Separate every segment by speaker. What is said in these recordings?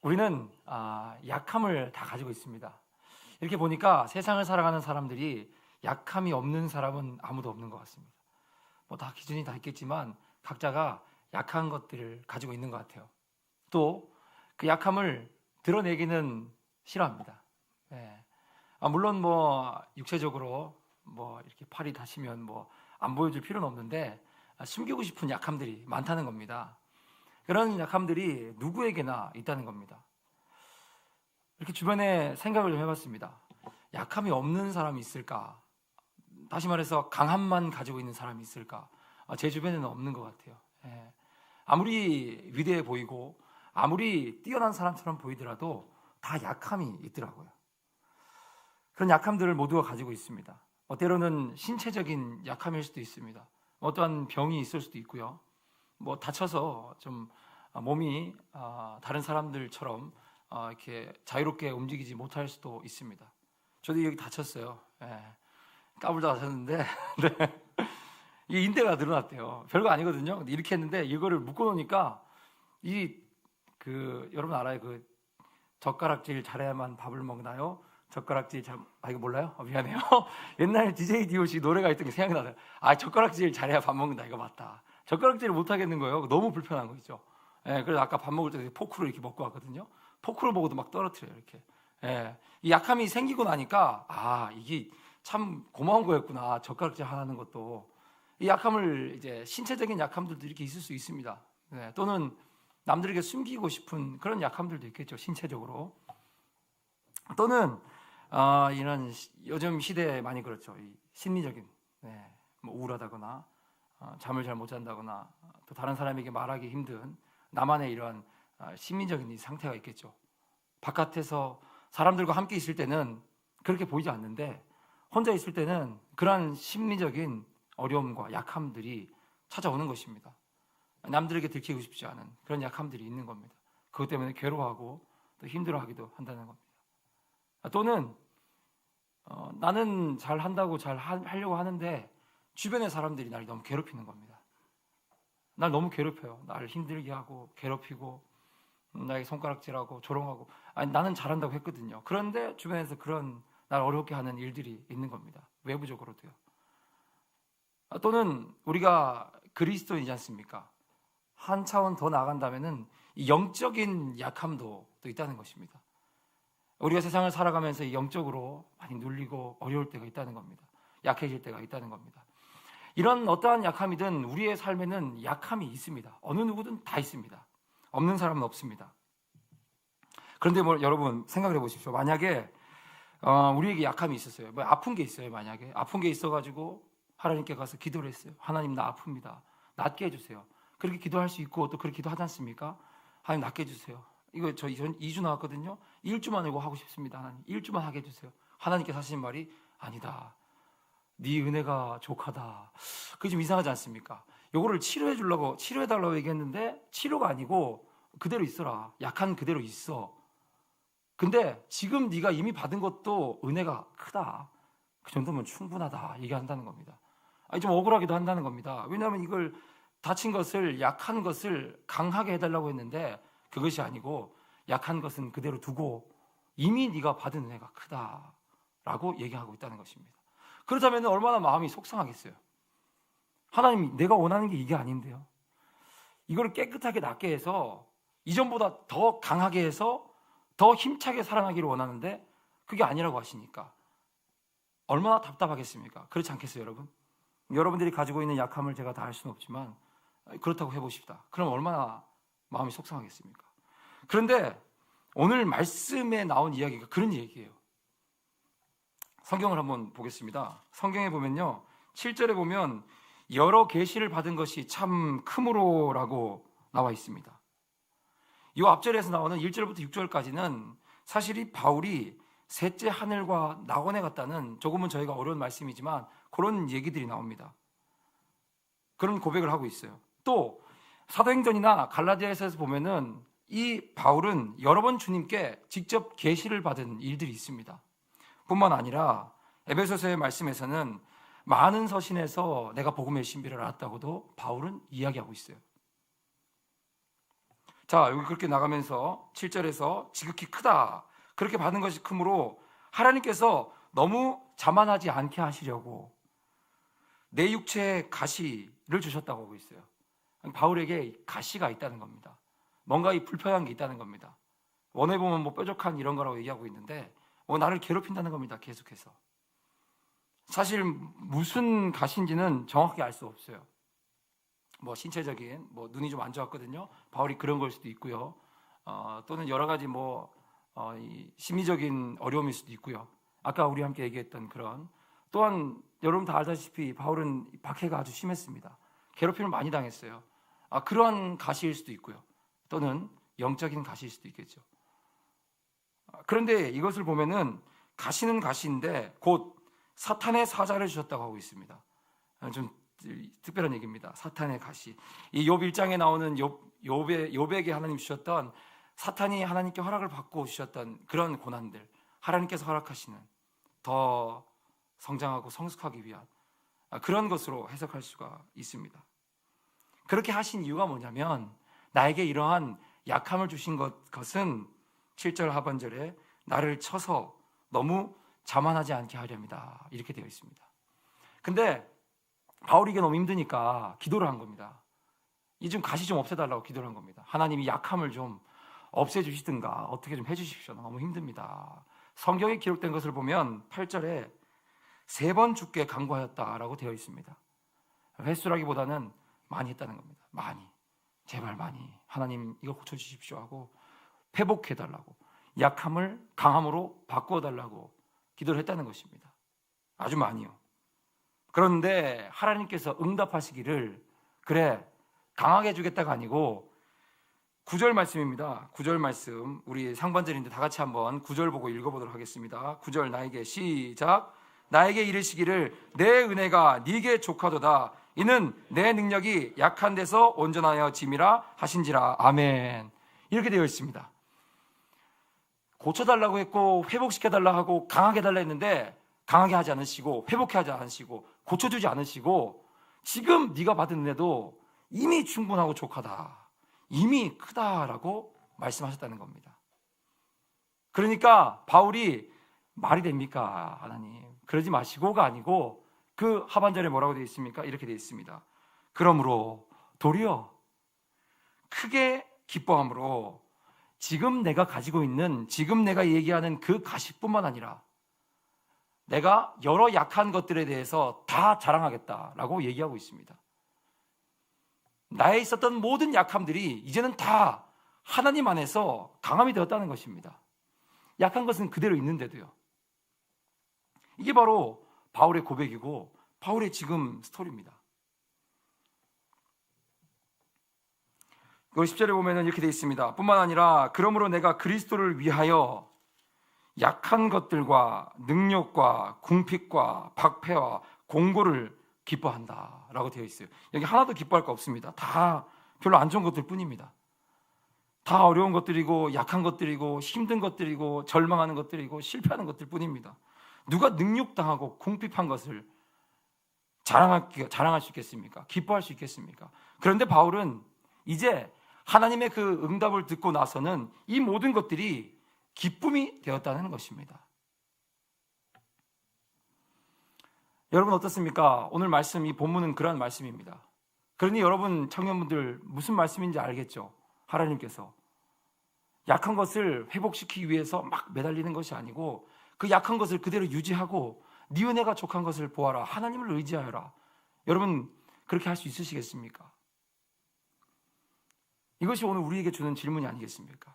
Speaker 1: 우리는 약함을 다 가지고 있습니다. 이렇게 보니까 세상을 살아가는 사람들이 약함이 없는 사람은 아무도 없는 것 같습니다. 뭐 다 기준이 다 있겠지만 각자가 약한 것들을 가지고 있는 것 같아요. 또 그 약함을 드러내기는 싫어합니다. 예. 물론 뭐 육체적으로 뭐 이렇게 팔이 다치면 뭐 안 보여줄 필요는 없는데 숨기고 싶은 약함들이 많다는 겁니다. 그런 약함들이 누구에게나 있다는 겁니다. 이렇게 주변에 생각을 좀 해봤습니다. 약함이 없는 사람이 있을까? 다시 말해서 강함만 가지고 있는 사람이 있을까? 제 주변에는 없는 것 같아요. 예. 아무리 위대해 보이고 아무리 뛰어난 사람처럼 보이더라도 다 약함이 있더라고요. 그런 약함들을 모두가 가지고 있습니다. 때로는 신체적인 약함일 수도 있습니다. 어떠한 병이 있을 수도 있고요. 뭐 다쳐서 좀 몸이 다른 사람들처럼 이렇게 자유롭게 움직이지 못할 수도 있습니다. 저도 여기 다쳤어요. 예. 까불다 다쳤는데 네. 이 인대가 늘어났대요. 별거 아니거든요. 근데 이렇게 했는데 이거를 묶어 놓으니까 여러분 알아요? 그 젓가락질 잘해야만 밥을 먹나요? 젓가락질 이거 몰라요? 미안해요. 옛날 DJ DOC 노래가 있던 게 생각이 나요. 젓가락질 잘해야 밥 먹는다. 이거 맞다. 젓가락질을 못 하겠는 거예요. 너무 불편한 거 있죠. 예, 그래서 아까 밥 먹을 때 포크로 이렇게 먹고 왔거든요. 포크로 먹어도 막 떨어뜨려요. 이렇게. 예, 이 약함이 생기고 나니까 이게 참 고마운 거였구나. 젓가락질 하는 것도. 이 약함을 이제 신체적인 약함들도 이렇게 있을 수 있습니다. 네, 또는 남들에게 숨기고 싶은 그런 약함들도 있겠죠. 신체적으로. 또는 이런 요즘 시대에 많이 그렇죠. 이 심리적인 뭐 우울하다거나 잠을 잘 못 잔다거나 또 다른 사람에게 말하기 힘든 나만의 이런 심리적인 이 상태가 있겠죠. 바깥에서 사람들과 함께 있을 때는 그렇게 보이지 않는데 혼자 있을 때는 그러한 심리적인 어려움과 약함들이 찾아오는 것입니다. 남들에게 들키고 싶지 않은 그런 약함들이 있는 겁니다. 그것 때문에 괴로워하고 또 힘들어하기도 한다는 겁니다. 또는 나는 잘 한다고 잘 하려고 하는데 주변의 사람들이 날 너무 괴롭히는 겁니다. 날 너무 괴롭혀요. 날 힘들게 하고 괴롭히고 나에게 손가락질하고 조롱하고 나는 잘한다고 했거든요. 그런데 주변에서 그런 날 어렵게 하는 일들이 있는 겁니다. 외부적으로도요. 또는 우리가 그리스도인이지 않습니까? 한 차원 더 나아간다면은 이 영적인 약함도 또 있다는 것입니다. 우리가 세상을 살아가면서 영적으로 많이 눌리고 어려울 때가 있다는 겁니다. 약해질 때가 있다는 겁니다. 이런 어떠한 약함이든 우리의 삶에는 약함이 있습니다. 어느 누구든 다 있습니다. 없는 사람은 없습니다. 그런데 여러분 생각을 해보십시오. 만약에 우리에게 약함이 있었어요. 뭐 아픈 게 있어요. 만약에 아픈 게 있어가지고 하나님께 가서 기도를 했어요. 하나님 나 아픕니다. 낫게 해주세요. 그렇게 기도할 수 있고 또 그렇게 기도하지 않습니까? 하나님 낫게 해주세요. 이거 저 2주 나왔거든요. 1주만 이거 하고 싶습니다. 하나님 1주만 하게 해주세요. 하나님께서 하시는 말이 아니다. 네 은혜가 족하다. 그게 좀 이상하지 않습니까? 요거를 치료해달라고 얘기했는데 치료가 아니고 그대로 있어라. 약한 그대로 있어. 근데 지금 네가 이미 받은 것도 은혜가 크다. 그 정도면 충분하다 얘기한다는 겁니다. 좀 억울하기도 한다는 겁니다. 왜냐하면 이걸 다친 것을 약한 것을 강하게 해달라고 했는데 그것이 아니고 약한 것은 그대로 두고 이미 네가 받은 은혜가 크다라고 얘기하고 있다는 것입니다. 그렇다면 얼마나 마음이 속상하겠어요. 하나님 내가 원하는 게 이게 아닌데요. 이걸 깨끗하게 낫게 해서 이전보다 더 강하게 해서 더 힘차게 사랑하기를 원하는데 그게 아니라고 하시니까 얼마나 답답하겠습니까? 그렇지 않겠어요, 여러분? 여러분들이 가지고 있는 약함을 제가 다 알 수는 없지만 그렇다고 해보십시다. 그럼 얼마나 마음이 속상하겠습니까? 그런데 오늘 말씀에 나온 이야기가 그런 얘기예요. 성경을 한번 보겠습니다. 성경에 보면요, 7절에 보면 여러 계시를 받은 것이 참 크므로라고 나와 있습니다. 이 앞절에서 나오는 1절부터 6절까지는 사실 이 바울이 셋째 하늘과 낙원에 갔다는, 조금은 저희가 어려운 말씀이지만 그런 얘기들이 나옵니다. 그런 고백을 하고 있어요. 또 사도행전이나 갈라디아서에서 보면은 이 바울은 여러 번 주님께 직접 계시를 받은 일들이 있습니다. 뿐만 아니라 에베소서의 말씀에서는 많은 서신에서 내가 복음의 신비를 알았다고도 바울은 이야기하고 있어요. 자, 여기 그렇게 나가면서 7절에서 지극히 크다, 그렇게 받은 것이 크므로 하나님께서 너무 자만하지 않게 하시려고 내 육체에 가시를 주셨다고 하고 있어요. 바울에게 가시가 있다는 겁니다. 뭔가 이 불편한 게 있다는 겁니다. 원해 보면 뭐 뾰족한 이런 거라고 얘기하고 있는데 나를 괴롭힌다는 겁니다. 계속해서. 사실 무슨 가시인지는 정확히 알 수 없어요. 뭐 신체적인, 눈이 좀 안 좋았거든요. 바울이 그런 걸 수도 있고요. 또는 여러 가지 이 심리적인 어려움일 수도 있고요. 아까 우리 함께 얘기했던 그런, 또한 여러분 다 알다시피 바울은 박해가 아주 심했습니다. 괴롭힘을 많이 당했어요. 그러한 가시일 수도 있고요. 또는 영적인 가시일 수도 있겠죠. 그런데 이것을 보면은 가시는 가시인데 곧 사탄의 사자를 주셨다고 하고 있습니다. 좀 특별한 얘기입니다. 사탄의 가시. 이 욥 1장에 나오는 욥에게 하나님 주셨던, 사탄이 하나님께 허락을 받고 주셨던 그런 고난들, 하나님께서 허락하시는 더 성장하고 성숙하기 위한 그런 것으로 해석할 수가 있습니다. 그렇게 하신 이유가 뭐냐면, 나에게 이러한 약함을 주신 것은 7절 하반절에 나를 쳐서 너무 자만하지 않게 하렵니다, 이렇게 되어 있습니다. 근데 바울이 이게 너무 힘드니까 기도를 한 겁니다. 이 좀 가시 좀 없애달라고 기도를 한 겁니다. 하나님이 약함을 좀 없애주시든가 어떻게 좀 해주십시오. 너무 힘듭니다. 성경에 기록된 것을 보면 8절에 3번 죽게 간구하였다라고 되어 있습니다. 횟수라기보다는 많이 했다는 겁니다. 많이, 제발 많이, 하나님 이거 고쳐주십시오 하고 회복해달라고, 약함을 강함으로 바꾸어달라고 기도를 했다는 것입니다. 아주 많이요. 그런데 하나님께서 응답하시기를, 그래 강하게 해주겠다가 아니고 9절 말씀입니다. 9절 말씀, 우리 상반절인데 다 같이 한번 9절 보고 읽어보도록 하겠습니다. 9절 나에게 시작. 나에게 이르시기를 내 은혜가 네게 족하도다. 이는 내 능력이 약한 데서 온전하여 짐이라 하신지라. 아멘. 이렇게 되어 있습니다. 고쳐달라고 했고 회복시켜달라고 하고 강하게 해달라 했는데 강하게 하지 않으시고 회복해 하지 않으시고 고쳐주지 않으시고, 지금 네가 받은 은혜도 이미 충분하고 족하다, 이미 크다라고 말씀하셨다는 겁니다. 그러니까 바울이 말이 됩니까 하나님, 그러지 마시고가 아니고 그 하반절에 뭐라고 되어 있습니까? 이렇게 되어 있습니다. 그러므로 도리어 크게 기뻐함으로 지금 내가 가지고 있는, 지금 내가 얘기하는 그 가시뿐만 아니라 내가 여러 약한 것들에 대해서 다 자랑하겠다라고 얘기하고 있습니다. 나에 있었던 모든 약함들이 이제는 다 하나님 안에서 강함이 되었다는 것입니다. 약한 것은 그대로 있는데도요. 이게 바로 바울의 고백이고 바울의 지금 스토리입니다. 10절에 보면 이렇게 되어 있습니다. 뿐만 아니라 그러므로 내가 그리스도를 위하여 약한 것들과 능력과 궁핍과 박해와 공고를 기뻐한다 라고 되어 있어요. 여기 하나도 기뻐할 거 없습니다. 다 별로 안 좋은 것들 뿐입니다. 다 어려운 것들이고 약한 것들이고 힘든 것들이고 절망하는 것들이고 실패하는 것들 뿐입니다. 누가 능욕당하고 궁핍한 것을 자랑할 수 있겠습니까? 기뻐할 수 있겠습니까? 그런데 바울은 이제 하나님의 그 응답을 듣고 나서는 이 모든 것들이 기쁨이 되었다는 것입니다. 여러분 어떻습니까? 오늘 말씀, 이 본문은 그런 말씀입니다. 그러니 여러분 청년분들 무슨 말씀인지 알겠죠? 하나님께서 약한 것을 회복시키기 위해서 막 매달리는 것이 아니고 그 약한 것을 그대로 유지하고 네 은혜가 족한 것을 보아라, 하나님을 의지하여라. 여러분 그렇게 할 수 있으시겠습니까? 이것이 오늘 우리에게 주는 질문이 아니겠습니까?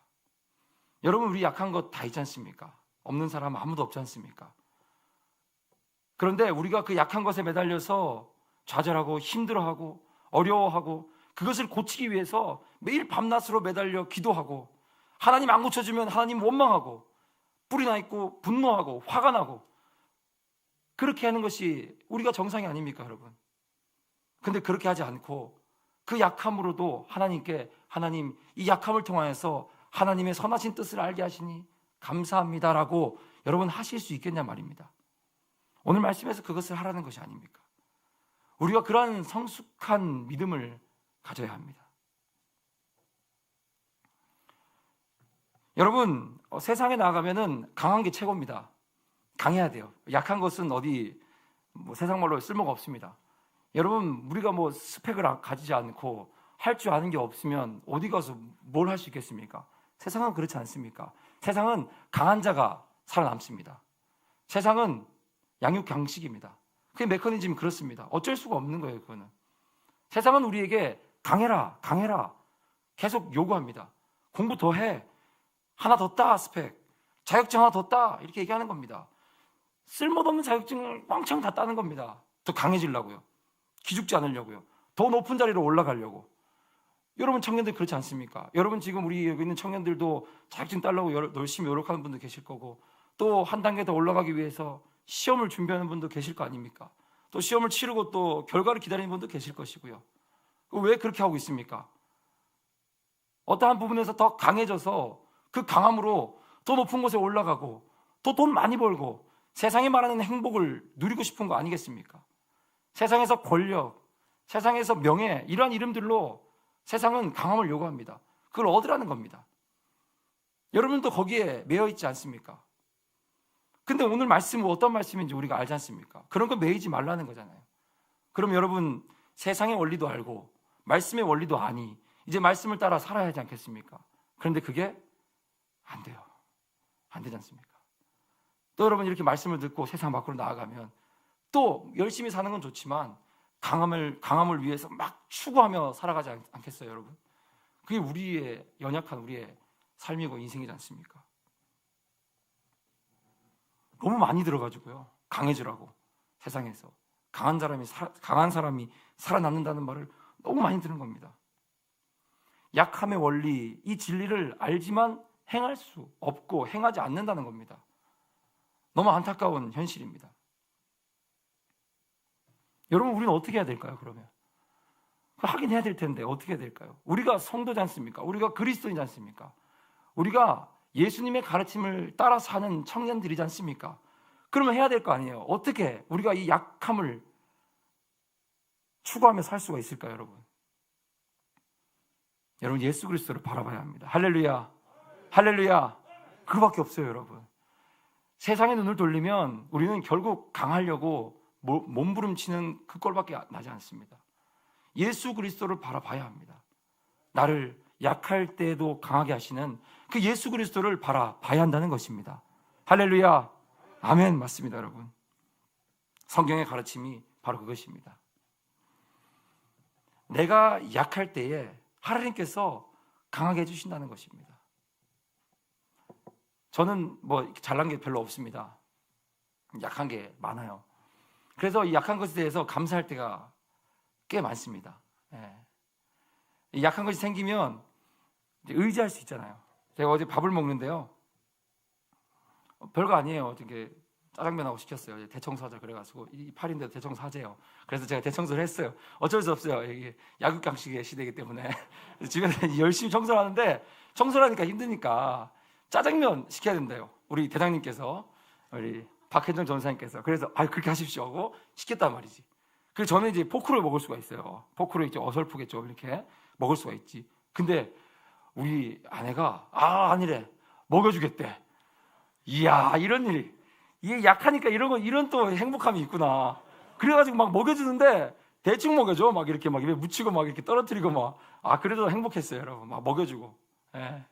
Speaker 1: 여러분 우리 약한 것 다 있지 않습니까? 없는 사람 아무도 없지 않습니까? 그런데 우리가 그 약한 것에 매달려서 좌절하고 힘들어하고 어려워하고 그것을 고치기 위해서 매일 밤낮으로 매달려 기도하고 하나님 안 고쳐주면 하나님 원망하고 뿔이 나 있고 분노하고 화가 나고 그렇게 하는 것이 우리가 정상이 아닙니까 여러분? 근데 그렇게 하지 않고 그 약함으로도 하나님께, 하나님 이 약함을 통하여서 하나님의 선하신 뜻을 알게 하시니 감사합니다라고 여러분 하실 수 있겠냐 말입니다. 오늘 말씀에서 그것을 하라는 것이 아닙니까? 우리가 그러한 성숙한 믿음을 가져야 합니다. 여러분, 세상에 나가면은 강한 게 최고입니다. 강해야 돼요. 약한 것은 어디 세상 말로 쓸모가 없습니다. 여러분, 우리가 스펙을 가지지 않고 할 줄 아는 게 없으면 어디 가서 뭘 할 수 있겠습니까? 세상은 그렇지 않습니까? 세상은 강한 자가 살아남습니다. 세상은 양육강식입니다. 그게 메커니즘이 그렇습니다. 어쩔 수가 없는 거예요, 그거는. 세상은 우리에게 강해라, 강해라 계속 요구합니다. 공부 더 해. 하나 더 따, 스펙. 자격증 하나 더 따. 이렇게 얘기하는 겁니다. 쓸모없는 자격증을 왕창 다 따는 겁니다. 더 강해지려고요. 기죽지 않으려고요. 더 높은 자리로 올라가려고. 여러분 청년들 그렇지 않습니까? 여러분 지금 우리 여기 있는 청년들도 자격증 따려고 열심히 노력하는 분도 계실 거고, 또 한 단계 더 올라가기 위해서 시험을 준비하는 분도 계실 거 아닙니까? 또 시험을 치르고 또 결과를 기다리는 분도 계실 것이고요. 왜 그렇게 하고 있습니까? 어떠한 부분에서 더 강해져서 그 강함으로 더 높은 곳에 올라가고 또 돈 많이 벌고 세상이 말하는 행복을 누리고 싶은 거 아니겠습니까? 세상에서 권력, 세상에서 명예, 이러한 이름들로 세상은 강함을 요구합니다. 그걸 얻으라는 겁니다. 여러분도 거기에 매여 있지 않습니까? 근데 오늘 말씀은 어떤 말씀인지 우리가 알지 않습니까? 그런 거 매이지 말라는 거잖아요. 그럼 여러분, 세상의 원리도 알고 말씀의 원리도 아니, 이제 말씀을 따라 살아야 하지 않겠습니까? 그런데 그게 안 돼요. 안 되지 않습니까? 또 여러분, 이렇게 말씀을 듣고 세상 밖으로 나아가면 또 열심히 사는 건 좋지만 강함을 위해서 막 추구하며 살아가지 않겠어요, 여러분? 그게 우리의 연약한 우리의 삶이고 인생이지 않습니까? 너무 많이 들어가지고요. 강해지라고 세상에서 강한 사람이 살아남는다는 말을 너무 많이 들은 겁니다. 약함의 원리, 이 진리를 알지만 행할 수 없고 행하지 않는다는 겁니다. 너무 안타까운 현실입니다. 여러분, 우리는 어떻게 해야 될까요, 그러면? 하긴 해야 될 텐데 어떻게 해야 될까요? 우리가 성도지 않습니까? 우리가 그리스도인지 않습니까? 우리가 예수님의 가르침을 따라 사는 청년들이지 않습니까? 그러면 해야 될 거 아니에요. 어떻게 우리가 이 약함을 추구하며 살 수가 있을까요, 여러분? 여러분, 예수 그리스도를 바라봐야 합니다. 할렐루야, 할렐루야. 그거밖에 없어요, 여러분. 세상의 눈을 돌리면 우리는 결국 강하려고 몸부림치는 그 꼴밖에 나지 않습니다. 예수 그리스도를 바라봐야 합니다. 나를 약할 때에도 강하게 하시는 그 예수 그리스도를 바라봐야 한다는 것입니다. 할렐루야, 아멘. 맞습니다, 여러분. 성경의 가르침이 바로 그것입니다. 내가 약할 때에 하나님께서 강하게 해주신다는 것입니다. 저는 잘난 게 별로 없습니다. 약한 게 많아요. 그래서 이 약한 것에 대해서 감사할 때가 꽤 많습니다. 이 약한 것이 생기면 이제 의지할 수 있잖아요. 제가 어제 밥을 먹는데요, 별거 아니에요. 이렇게 짜장면하고 시켰어요. 대청소하자 그래가지고, 이 팔인데 대청소하재요. 그래서 제가 대청소를 했어요. 어쩔 수 없어요. 이게 야극강식의 시대이기 때문에 집에서 열심히 청소를 하는데, 청소를 하니까 힘드니까 짜장면 시켜야 된대요. 우리 대장님께서, 우리 박현정 전사님께서. 그래서 그렇게 하십시오 하고 시켰단 말이지. 그래서 저는 이제 포크로 먹을 수가 있어요. 포크로 이제 어설프게 좀 이렇게 먹을 수가 있지. 근데 우리 아내가 아니래, 먹여주겠대. 이야, 이런 일이, 이게 약하니까 이런 또 행복함이 있구나. 그래가지고 막 먹여주는데 대충 먹여줘. 막 이렇게 막 입에 묻히고 막 이렇게 떨어뜨리고 막. 그래도 행복했어요, 여러분. 막 먹여주고. 예.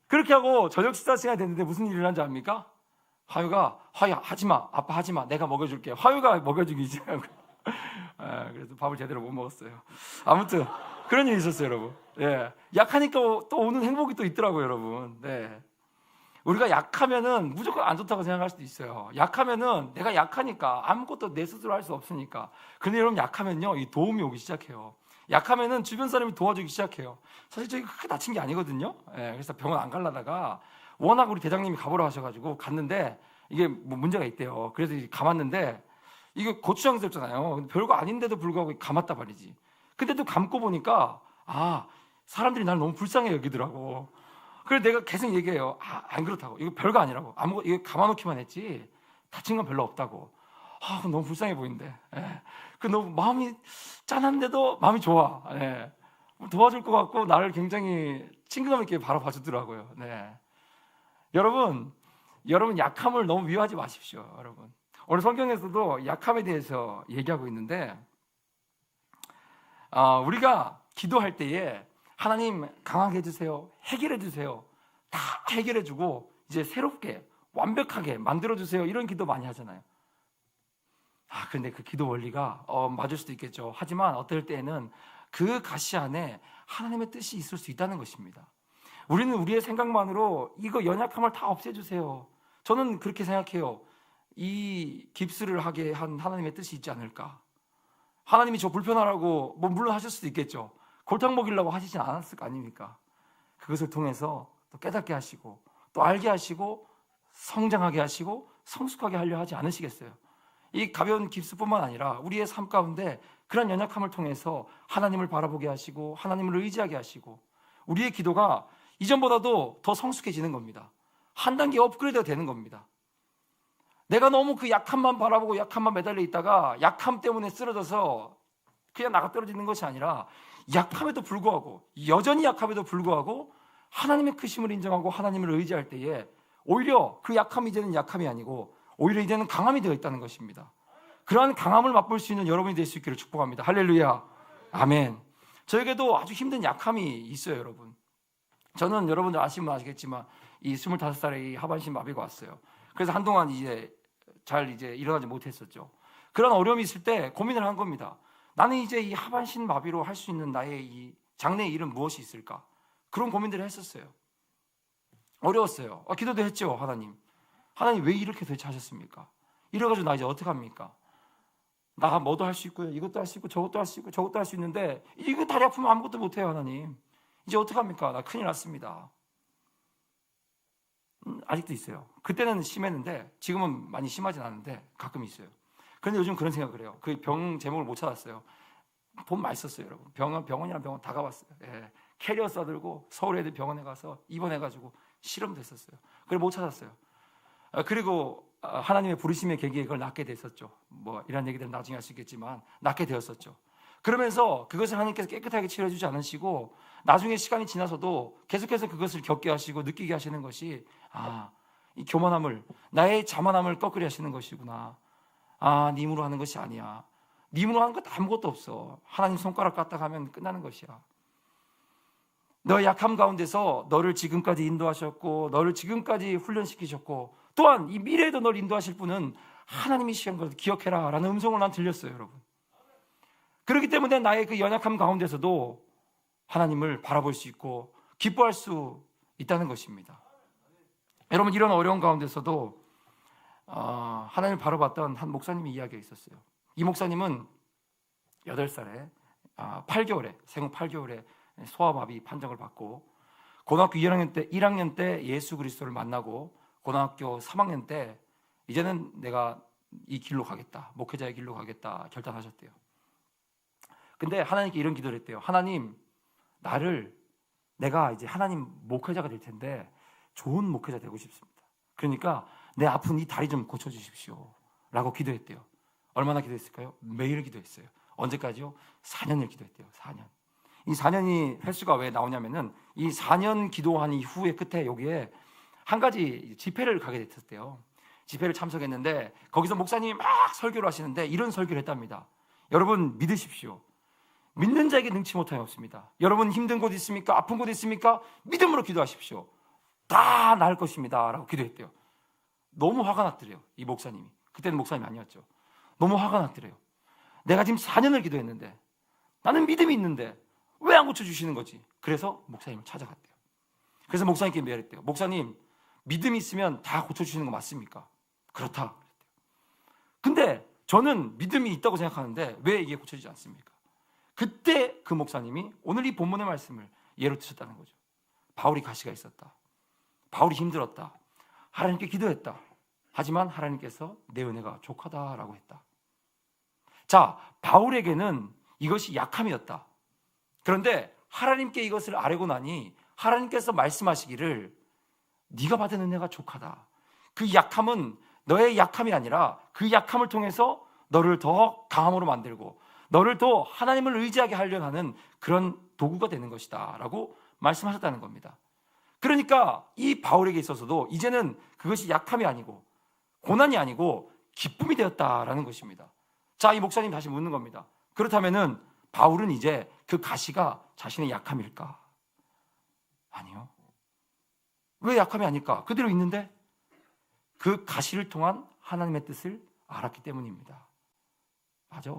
Speaker 1: 그렇게 하고 저녁 식사 시간이 됐는데 무슨 일을 한지 압니까? 화유야, 하지마. 아빠 하지마. 내가 먹여줄게. 화유가 먹여주기지. 그래서 밥을 제대로 못 먹었어요. 아무튼 그런 일이 있었어요, 여러분. 예. 약하니까 또 오는 행복이 또 있더라고요, 여러분. 네. 우리가 약하면은 무조건 안 좋다고 생각할 수도 있어요. 약하면은 내가 약하니까 아무것도 내 스스로 할 수 없으니까. 근데 여러분, 약하면요, 이 도움이 오기 시작해요. 약하면은 주변 사람이 도와주기 시작해요. 사실 저희가 크게 다친 게 아니거든요. 예, 그래서 병원 안 가려다가 워낙 우리 대장님이 가보라 하셔가지고 갔는데 이게 문제가 있대요. 그래서 감았는데 이게 고추장스럽잖아요. 별거 아닌데도 불구하고 감았다 말이지. 근데 또 감고 보니까 사람들이 날 너무 불쌍해 여기더라고. 그래서 내가 계속 얘기해요. 안 그렇다고. 이거 별거 아니라고. 이거 감아놓기만 했지 다친 건 별로 없다고. 그건 너무 불쌍해 보이는데. 예. 너무 마음이 짠한데도 마음이 좋아. 예. 도와줄 것 같고 나를 굉장히 친근감 있게 바라봐주더라고요. 네. 여러분 약함을 너무 미워하지 마십시오. 여러분, 오늘 성경에서도 약함에 대해서 얘기하고 있는데, 우리가 기도할 때에 하나님 강하게 해주세요, 해결해 주세요, 다 해결해 주고 이제 새롭게 완벽하게 만들어 주세요, 이런 기도 많이 하잖아요. 근데 그 기도 원리가 맞을 수도 있겠죠. 하지만 어떨 때에는 그 가시 안에 하나님의 뜻이 있을 수 있다는 것입니다. 우리는 우리의 생각만으로 이거 연약함을 다 없애주세요, 저는 그렇게 생각해요. 이 깁스를 하게 한 하나님의 뜻이 있지 않을까. 하나님이 저 불편하라고 물론 하실 수도 있겠죠. 골탕 먹이려고 하시진 않았을 거 아닙니까? 그것을 통해서 또 깨닫게 하시고 또 알게 하시고 성장하게 하시고 성숙하게 하려 하지 않으시겠어요? 이 가벼운 깁스뿐만 아니라 우리의 삶 가운데 그런 연약함을 통해서 하나님을 바라보게 하시고 하나님을 의지하게 하시고 우리의 기도가 이전보다도 더 성숙해지는 겁니다. 한 단계 업그레이드가 되는 겁니다. 내가 너무 그 약함만 바라보고 약함만 매달려 있다가 약함 때문에 쓰러져서 그냥 나가 떨어지는 것이 아니라 약함에도 불구하고, 여전히 약함에도 불구하고 하나님의 크심을 인정하고 하나님을 의지할 때에 오히려 그 약함이 이제는 약함이 아니고 오히려 이제는 강함이 되어 있다는 것입니다. 그러한 강함을 맛볼 수 있는 여러분이 될 수 있기를 축복합니다. 할렐루야, 아멘. 저에게도 아주 힘든 약함이 있어요, 여러분. 저는 여러분들 아시면 아시겠지만 이 25살에 이 하반신 마비가 왔어요. 그래서 한동안 잘 일어나지 못했었죠. 그런 어려움이 있을 때 고민을 한 겁니다. 나는 이제 이 하반신 마비로 할 수 있는 나의 이 장래의 일은 무엇이 있을까? 그런 고민들을 했었어요. 어려웠어요. 기도도 했죠. 하나님 왜 이렇게 대처하셨습니까? 이래가지고 나 이제 어떡합니까? 나 뭐도 할 수 있고요, 이것도 할 수 있고 저것도 할 수 있고 저것도 할 수 있는데 이거 다리 아프면 아무것도 못해요. 하나님 이제 어떡합니까? 나 큰일 났습니다. 아직도 있어요. 그때는 심했는데 지금은 많이 심하진 않은데 가끔 있어요. 그런데 요즘 그런 생각을 해요. 그 병 제목을 못 찾았어요. 돈 많이 썼어요, 여러분. 병원이랑 병원 다 가봤어요. 예. 캐리어 싸들고 서울 애들 병원에 가서 입원해가지고 실험도 했었어요. 그걸 못 찾았어요. 그리고 하나님의 부르심의 계기에 그걸 낳게 됐었죠. 이런 얘기들은 나중에 할 수 있겠지만 낳게 되었었죠. 그러면서 그것을 하나님께서 깨끗하게 치료해주지 않으시고 나중에 시간이 지나서도 계속해서 그것을 겪게 하시고 느끼게 하시는 것이 이 교만함을, 나의 자만함을 꺾으려 하시는 것이구나. 네 힘으로 하는 것이 아니야. 네 힘으로 하는 것 아무것도 없어. 하나님 손가락 까딱하면 끝나는 것이야. 너의 약함 가운데서 너를 지금까지 인도하셨고 너를 지금까지 훈련시키셨고 또한 이 미래에도 너를 인도하실 분은 하나님이시라는 것을 기억해라 라는 음성을 난 들렸어요, 여러분. 그렇기 때문에 나의 그 연약함 가운데서도 하나님을 바라볼 수 있고 기뻐할 수 있다는 것입니다. 여러분, 이런 어려운 가운데서도 하나님을 바라봤던 한 목사님의 이야기가 있었어요. 이 목사님은 8살에 8개월에 생후 8개월에 소아마비 판정을 받고 고등학교 1학년 때 예수 그리스도를 만나고 고등학교 3학년 때 이제는 내가 이 길로 가겠다, 목회자의 길로 가겠다 결단하셨대요. 근데 하나님께 이런 기도를 했대요. 하나님, 내가 이제 하나님 목회자가 될 텐데 좋은 목회자 되고 싶습니다. 그러니까 내 아픈 이 다리 좀 고쳐주십시오 라고 기도했대요. 얼마나 기도했을까요? 매일 기도했어요. 언제까지요? 4년을 기도했대요. 4년. 이 4년이 횟수가 왜 나오냐면은 이 4년 기도한 이후에 끝에 여기에 한 가지 집회를 가게 됐었대요. 집회를 참석했는데 거기서 목사님이 막 설교를 하시는데 이런 설교를 했답니다. 여러분 믿으십시오. 믿는 자에게 능치 못함이 없습니다. 여러분 힘든 곳 있습니까? 아픈 곳 있습니까? 믿음으로 기도하십시오. 다 나을 것입니다 라고 기도했대요. 너무 화가 났더래요, 이 목사님이. 그때는 목사님이 아니었죠. 너무 화가 났더래요. 내가 지금 4년을 기도했는데 나는 믿음이 있는데 왜 안 고쳐주시는 거지? 그래서 목사님을 찾아갔대요. 그래서 목사님께 말했대요. 목사님, 믿음이 있으면 다 고쳐주시는 거 맞습니까? 그렇다. 근데 저는 믿음이 있다고 생각하는데 왜 이게 고쳐지지 않습니까? 그때 그 목사님이 오늘 이 본문의 말씀을 예로 드셨다는 거죠. 바울이 가시가 있었다. 바울이 힘들었다. 하나님께 기도했다. 하지만 하나님께서 내 은혜가 족하다라고 했다. 자, 바울에게는 이것이 약함이었다. 그런데 하나님께 이것을 아뢰고 나니 하나님께서 말씀하시기를 네가 받은 은혜가 족하다. 그 약함은 너의 약함이 아니라 그 약함을 통해서 너를 더 강함으로 만들고 너를 또 하나님을 의지하게 하려 하는 그런 도구가 되는 것이다 라고 말씀하셨다는 겁니다. 그러니까 이 바울에게 있어서도 이제는 그것이 약함이 아니고 고난이 아니고 기쁨이 되었다라는 것입니다. 자, 이 목사님 다시 묻는 겁니다. 그렇다면은 바울은 이제 그 가시가 자신의 약함일까? 아니요. 왜 약함이 아닐까? 그대로 있는데 그 가시를 통한 하나님의 뜻을 알았기 때문입니다. 맞아.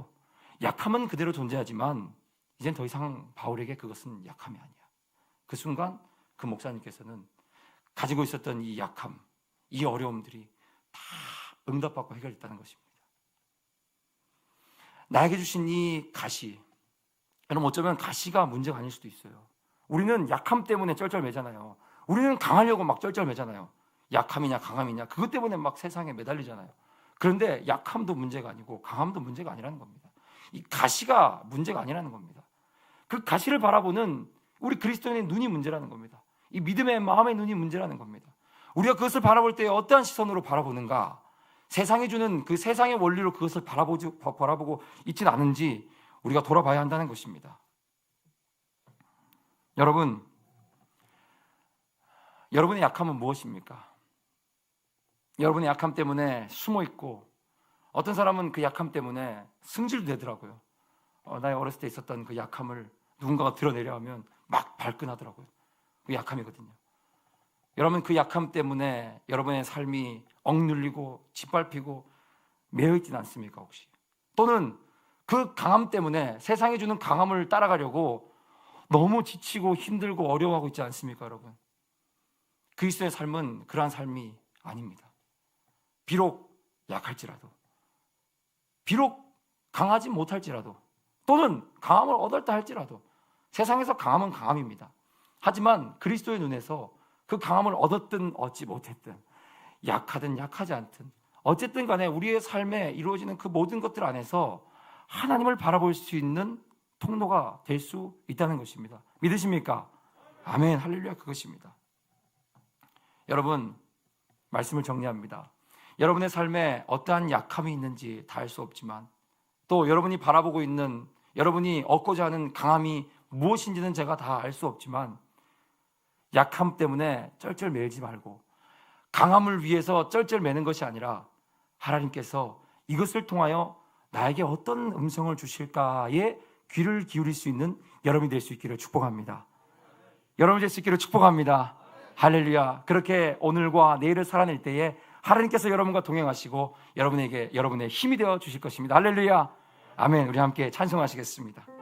Speaker 1: 약함은 그대로 존재하지만 이젠 더 이상 바울에게 그것은 약함이 아니야. 그 순간 그 목사님께서는 가지고 있었던 이 약함, 이 어려움들이 다 응답받고 해결됐다는 것입니다. 나에게 주신 이 가시, 여러분 어쩌면 가시가 문제가 아닐 수도 있어요. 우리는 약함 때문에 쩔쩔매잖아요. 우리는 강하려고 막 쩔쩔매잖아요. 약함이냐 강함이냐 그것 때문에 막 세상에 매달리잖아요. 그런데 약함도 문제가 아니고 강함도 문제가 아니라는 겁니다. 이 가시가 문제가 아니라는 겁니다. 그 가시를 바라보는 우리 그리스도인의 눈이 문제라는 겁니다. 이 믿음의 마음의 눈이 문제라는 겁니다. 우리가 그것을 바라볼 때 어떠한 시선으로 바라보는가, 세상이 주는 그 세상의 원리로 그것을 바라보고 있지는 않은지 우리가 돌아봐야 한다는 것입니다. 여러분, 여러분의 약함은 무엇입니까? 여러분의 약함 때문에 숨어 있고 어떤 사람은 그 약함 때문에 승질도 내더라고요. 나의 어렸을 때 있었던 그 약함을 누군가가 드러내려 하면 막 발끈하더라고요. 그 약함이거든요. 여러분, 그 약함 때문에 여러분의 삶이 억눌리고 짓밟히고 매여 있지는 않습니까 혹시? 또는 그 강함 때문에 세상이 주는 강함을 따라가려고 너무 지치고 힘들고 어려워하고 있지 않습니까 여러분? 그리스도의 삶은 그러한 삶이 아닙니다. 비록 약할지라도, 비록 강하지 못할지라도, 또는 강함을 얻었다 할지라도 세상에서 강함은 강함입니다. 하지만 그리스도의 눈에서 그 강함을 얻었든 얻지 못했든 약하든 약하지 않든 어쨌든 간에 우리의 삶에 이루어지는 그 모든 것들 안에서 하나님을 바라볼 수 있는 통로가 될 수 있다는 것입니다. 믿으십니까? 아멘, 할렐루야, 그것입니다. 여러분, 말씀을 정리합니다. 여러분의 삶에 어떠한 약함이 있는지 다 알 수 없지만 또 여러분이 바라보고 있는, 여러분이 얻고자 하는 강함이 무엇인지는 제가 다 알 수 없지만 약함 때문에 쩔쩔매지 말고 강함을 위해서 쩔쩔매는 것이 아니라 하나님께서 이것을 통하여 나에게 어떤 음성을 주실까에 귀를 기울일 수 있는 여러분이 될 수 있기를 축복합니다. 여러분이 될 수 있기를 축복합니다. 할렐루야. 그렇게 오늘과 내일을 살아낼 때에 하나님께서 여러분과 동행하시고 여러분에게 여러분의 힘이 되어 주실 것입니다. 할렐루야. 아멘. 우리 함께 찬송하시겠습니다.